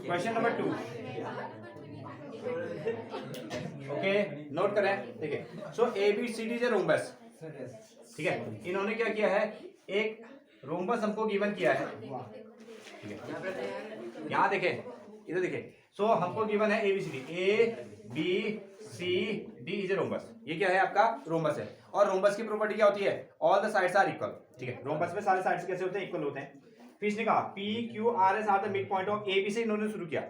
Question number 2, okay note करें। देखिए so A B C D is a rhombus, ठीक है। इन्होंने क्या किया है, एक रोम्बस हमको गिवन किया है, ठीक है। यहाँ देखें, इधर देखिए, सो हमको गिवन है A B C D, A B C D is a rhombus. ये क्या है, आपका रोम्बस है। और रोम्बस की प्रॉपर्टी क्या होती है, all the sides are equal, ठीक है। रोम्बस में सारे साइड्स कैसे होते हैं, इक्वल होते हैं। फिर इसने कहा P Q R S are the mid point of A B से इन्होंने शुरू किया,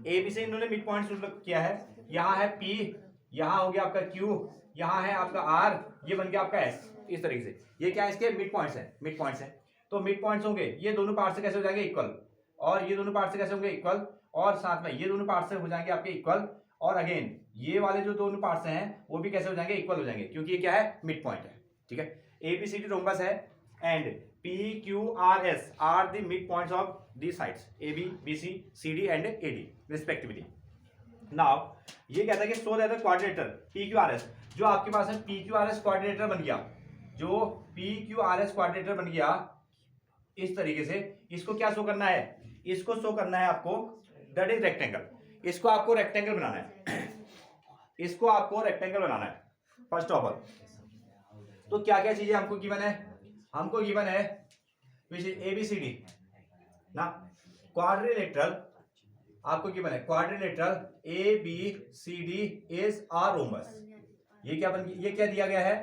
ए बी से इन्होंने मिड पॉइंट शुरू किया है। यहाँ है पी, यहाँ हो गया आपका क्यू, यहाँ है आपका आर, ये बन गया आपका एस। इस तरीके से ये क्या है, इसके मिड पॉइंट्स हैं, मिड पॉइंट्स हैं। तो मिड पॉइंट्स होंगे, ये दोनों पार्ट से कैसे हो जाएंगे इक्वल, और ये दोनों पार्ट से कैसे होंगे इक्वल, और साथ में ये दोनों पार्ट से हो जाएंगे आपके इक्वल। और अगेन ये वाले जो दोनों पार्ट्स हैं वो भी कैसे हो जाएंगे, इक्वल हो जाएंगे, क्योंकि ये क्या है, मिड पॉइंट है, ठीक है। A B C D rhombus है and P Q R S are the mid points of the sides A B B C C D and A D respectively. Now ये कहता है कि so that the quadrilateral P Q R S, जो आपके पास है P Q R S quadrilateral बन गया, जो P Q R S quadrilateral बन गया इस तरीके से, इसको क्या शो करना है, इसको शो करना है आपको दैट इज रेक्टेंगल। इसको आपको रेक्टेंगल बनाना है, इसको आपको रेक्टेंगल बनाना है फर्स्ट ऑफ ऑल। तो क्या क्या चीजें हमको गिवन है, हमको गिवन है ए बी सी डी ना, क्वाड्रिलेटरल आपको गिवन है, quadrilateral A B C D is a rhombus. ये क्या बन, ये क्या दिया गया है,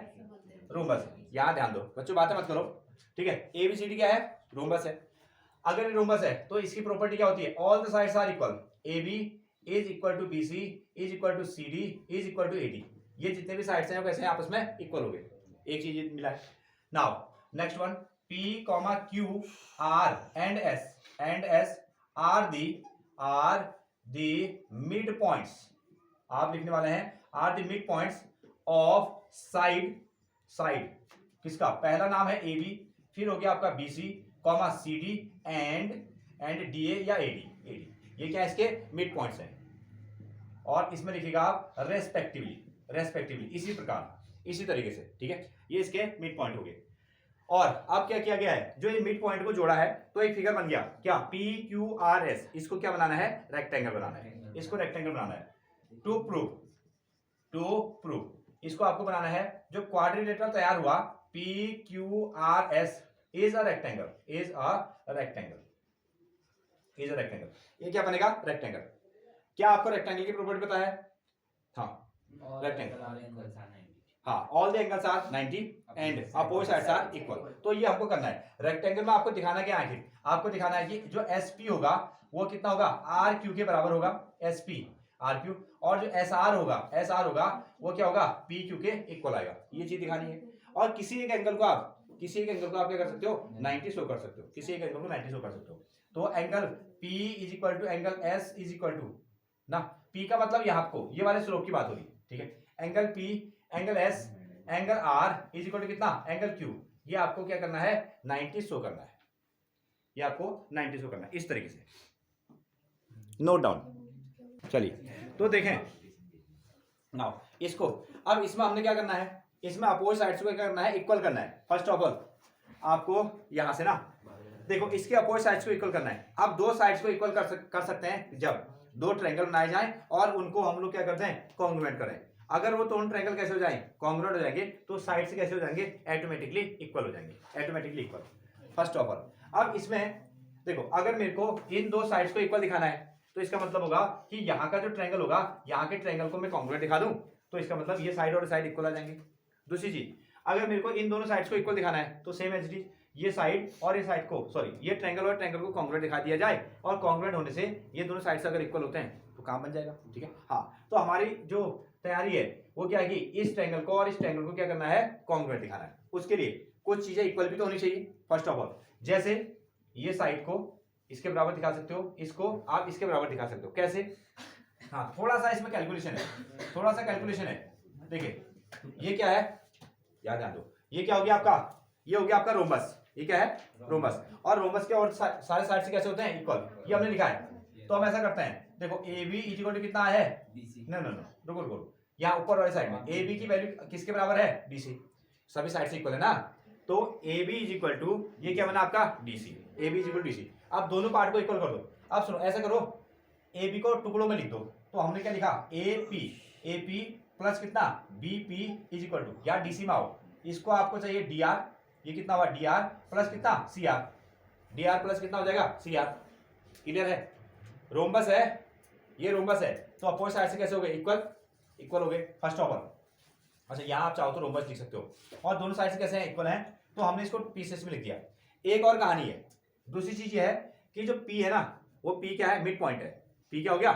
रोम्बस। यहां ध्यान दो बच्चों, बातें मत करो, ठीक है। ए बी सी डी क्या है, रोम्बस है। अगर ये रोम्बस है तो इसकी प्रॉपर्टी क्या होती है, all the sides are equal, A B is equal to B C is equal to C D is equal to A D. ये जितने भी साइड्स हैं वो कैसे हैं, आपस में इक्वल हो गए, एक चीज मिला है। Now next one, P comma Q R and S R the mid points, आप लिखने वाले हैं are the mid points of side किसका, पहला नाम है ए बी, फिर हो गया आपका B C comma C D and D A या ए डी। ये क्या है, इसके मिड पॉइंट्स हैं। और इसमें लिखिएगा आप रेस्पेक्टिवली इसी प्रकार, इसी तरीके से, ठीक है। ये इसके मिड पॉइंट हो गए। और अब क्या किया गया है, जो ये मिड पॉइंट को जोड़ा है तो एक फिगर बन गया क्या, पी क्यू आर एस। इसको क्या बनाना है, रेक्टेंगल बनाना है, इसको रेक्टेंगल बनाना है। टू प्रूव इसको आपको बनाना है, जो क्वाड्रिलेटरल तैयार हुआ P Q R S is a rectangle. ये क्या बनेगा, रेक्टेंगल। क्या आपको रेक्टेंगल की प्रॉपर्टी पता है, हाँ रेक्टेंगल, हाँ all the angles are 90 and opposite sides are equal. तो ये हमको करना है। रेक्टेंगल में आपको दिखाना क्या है, आपको दिखाना है कि जो एस पी होगा वो कितना होगा, आर क्यू के बराबर होगा, एस पी आर क्यू। और जो एस आर होगा वो क्या होगा, पी क्यू के इक्वल आएगा। ये चीज दिखानी है। और किसी एक एंगल को आप क्या कर सकते हो, 90 शो कर सकते हो, किसी एक एंगल को 90 शो कर सकते हो। तो angle P is equal to angle S is equal to ना, P का मतलब यहाँ आपको ये वाले स्लोप की बात होगी, ठीक है। Angle P angle S angle R is equal to कितना, एंगल Q। ये आपको क्या करना है, 90 शो करना है, ये आपको 90 शो करना है, इस तरीके से नोट डाउन। चलिए तो देखें नाउ इसको, अब इसमें हमने क्या करना है, इसमें अपोजिट साइड्स को क्या करना है, इक्वल करना है। फर्स्ट ऑफ ऑल आपको यहां से ना देखो, इसके अपोजिट साइड्स को इक्वल करना है। अब दो साइड्स को इक्वल कर सकते हैं जब दो ट्रायंगल बनाए जाएं और उनको हम लोग क्या करते हैं, कॉन्ग्रुएंट करें। अगर वो दोनों ट्रायंगल कैसे हो जाएं, कॉन्ग्रुएंट हो जाएंगे, तो साइड से कैसे हो जाएंगे, ऑटोमेटिकली इक्वल हो जाएंगे, automatically equal. First of all अब इसमें देखो, अगर मेरे को इन दो साइड्स को इक्वल दिखाना है तो इसका मतलब होगा कि यहाँ का जो ट्रायंगल होगा, यहाँ के ट्रायंगल को मैं कॉन्ग्रुएंट दिखा दूं तो इसका मतलब ये साइड और साइड इक्वल आ जाएंगे। दूसरी चीज, अगर मेरे को इन दोनों साइड्स को इक्वल दिखाना है तो सेम एज इट इज, ये साइड और ये साइड को, सॉरी ये ट्रायंगल और ट्रायंगल को कॉन्ग्रुएंट दिखा दिया जाए, और कॉन्ग्रुएंट होने से ये दोनों साइड्स अगर इक्वल होते हैं तो काम बन जाएगा, ठीक है। हाँ, तो हमारी जो तैयारी है वो क्या है कि इस ट्रायंगल को और इस ट्रायंगल को क्या करना है, कॉन्ग्रुएंट दिखाना है। उसके लिए कुछ चीजें इक्वल भी तो होनी चाहिए। फर्स्ट ऑफ ऑल, जैसे ये साइड को इसके बराबर दिखा सकते हो, इसको आप इसके बराबर दिखा सकते हो। कैसे, हाँ थोड़ा सा इसमें कैलकुलेशन है, देखिए ये क्या है, याद ध्यान दो, ये क्या हो गया आपका, ये हो गया आपका रोम्बस। ये क्या है, रोम्बस। और रोम्बस के और सारे साइड से कैसे होते हैं, इक्वल। ये हमने लिखा है। तो हम ऐसा करते हैं, देखो A B is equal to कितना है, नो रुको, यहाँ ऊपर वाले साइड में ए बी की वैल्यू किसके बराबर है, डी सी। सभी साइड से इक्वल है ना, तो A B is equal to, ये क्या बना आपका, D C. A B is equal to D C. अब दोनों पार्ट को इक्वल कर दो। अब सुनो, ऐसा करो, ए बी को टुकड़ों में लिख दो, तो हमने क्या लिखा, ए पी प्लस कितना B P is equal to, या डीसी में आओ, इसको आपको चाहिए डी आर, ये कितना हुआ डी आर प्लस कितना C R, D R plus कितना हो जाएगा सी आर। क्लियर है, रोम्बस है, ये रोम्बस है, तो अपोजिट साइड से कैसे हो गए, इक्वल हो गए फर्स्ट ऑफ ऑल। अच्छा यहाँ आप चाहो तो रोम्बस लिख सकते हो, और दोनों साइड से कैसे हैं, इक्वल हैं, तो हमने इसको पीसेस में लिख दिया। एक और कहानी है, दूसरी चीज ये है कि जो पी है ना, वो पी क्या है, मिड पॉइंट है, पी क्या हो गया,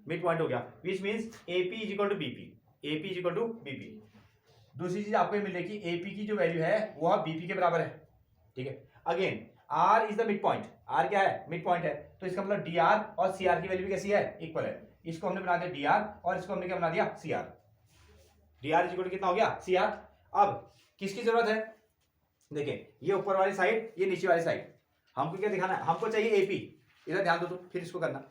मिड पॉइंट हो गया, which means A P is equal to B P, A P is equal to B P. दूसरी चीज आपको मिल रही है कि ए पी की जो वैल्यू है वो बीपी के बराबर है, ठीक है। Again R is the mid point, R क्या है, मिड पॉइंट है, तो इसका मतलब डी आर और सी आर की वैल्यू भी कैसी है, इक्वल है। इसको हमने बना दिया डी आर, और इसको हमने क्या बना दिया C R, D R is equal to कितना हो गया सी आर। अब किसकी जरूरत है, देखिए ये ऊपर वाली साइड, ये नीचे वाली साइड, हमको क्या दिखाना है, हमको चाहिए एपी, इधर ध्यान दो तो फिर इसको करना,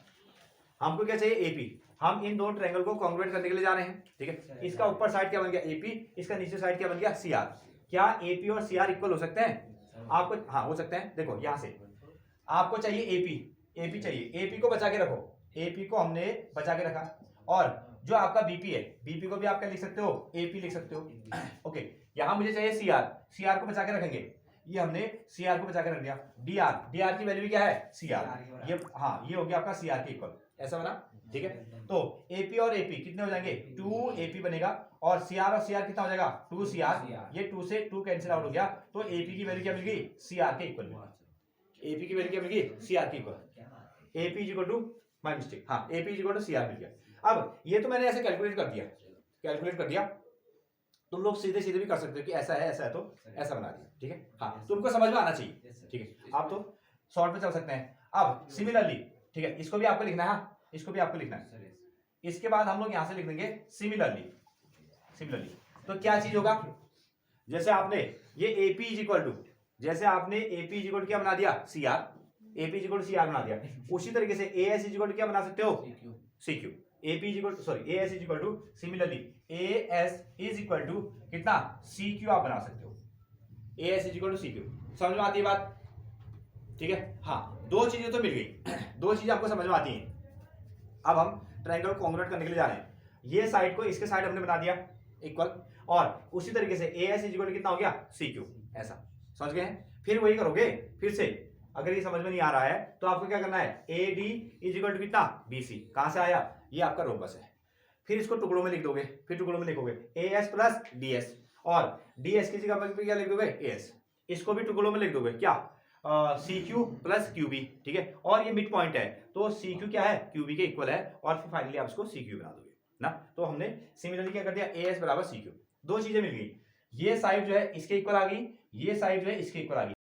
हमको क्या चाहिए एपी, हम इन दो ट्रायंगल को कॉन्ग्रुएंट करने के लिए जा रहे हैं, ठीक है। इसका ऊपर साइड क्या बन गया एपी, इसका नीचे साइड क्या बन गया सी आर। क्या एपी और सी आर इक्वल हो सकते हैं आपको, हाँ हो सकते हैं। देखो यहां से आपको चाहिए एपी, एपी चाहिए, एपी को बचा के रखो, एपी को हमने बचा के रखा, और जो आपका बीपी है, बीपी को भी आप क्या लिख सकते हो, एपी लिख सकते हो, ओके। यहां मुझे चाहिए सीआर, सीआर को बचा के रखेंगे, ये हमने सीआर को बचा के रख दिया। डीआर, डीआर की वैल्यू क्या है सीआर, ये हाँ ये हो गया आपका सीआर के इक्वल, ऐसा बना, ठीक है। तो एपी और एपी कितने हो जाएंगे, 2 एपी बनेगा, और सीआर और सीआर कितना हो जाएगा 2 सीआर, ये 2 से 2 कैंसिल आउट हो गया, तो एपी की वैल्यू क्या मिल गई सीआर के इक्वल, एपी की वैल्यू क्या मिल गई सीआर के equal, AP is equal to, my mistake, हाँ AP is equal to CR मिल गया। अब ये तो मैंने ऐसे कैलकुलेट कर दिया, तुम लोग सीधे सीधे भी कर सकते हो कि ऐसा है तो ऐसा बना दिया, ठीक है। हाँ तुमको समझ में आना चाहिए, ठीक है, आप तो शॉर्ट में चल सकते हैं। अब सिमिलरली, ठीक है, इसको भी आपको लिखना है, इसको भी आपको लिखना है। इसके बाद हम लोग यहां से लिख देंगे सिमिलरली, तो क्या चीज होगा, जैसे आपने ये एपी इज इक्वल टू, जैसे आपने एपी इज इक्वल टू क्या बना दिया CR, AP is equal to CR बना दिया, उसी तरीके से एएस इज इक्वल टू क्या बना सकते हो CQ, AP is equal to sorry AS is equal to, similarly AS is equal to कितना सीक्यू आप बना सकते हो, AS is equal to CQ. समझ में आती है बात, ठीक है। हाँ दो चीजें तो मिल गई, दो चीजें आपको समझ में आती हैं। अब हम ट्रायंगल को कॉन्ग्रुएंट करने के लिए जा रहे हैं, ये साइड को इसके साइड हमने बना दिया इक्वल, और उसी तरीके से एएस इज इक्वल टू कितना हो गया सीक्यू, ऐसा समझ गए हैं। फिर वही करोगे, फिर से अगर ये समझ में नहीं आ रहा है तो आपको क्या करना है, A D is equal to कितना बीसी, कहां से आया, ये आपका रोम्बस है, फिर इसको टुकड़ों में लिख दोगे, फिर टुकड़ों में लिखोगे एएस प्लस डीएस, और डीएस की जगह पर क्या लिख दोगे एएस, इसको भी टुकड़ों में लिख दोगे क्या सी क्यू प्लस क्यूबी, ठीक है। और ये मिड पॉइंट है तो सी क्यू क्या है क्यूबी के इक्वल है, और फिर फाइनली आप इसको सी क्यू बना दोगे ना। तो हमने सिमिलरली क्या कर दिया, एएस बराबर सी क्यू, दो चीजें मिल गई, ये साइड जो है इसके इक्वल आ गई, ये साइड जो है इसके इक्वल आ गई।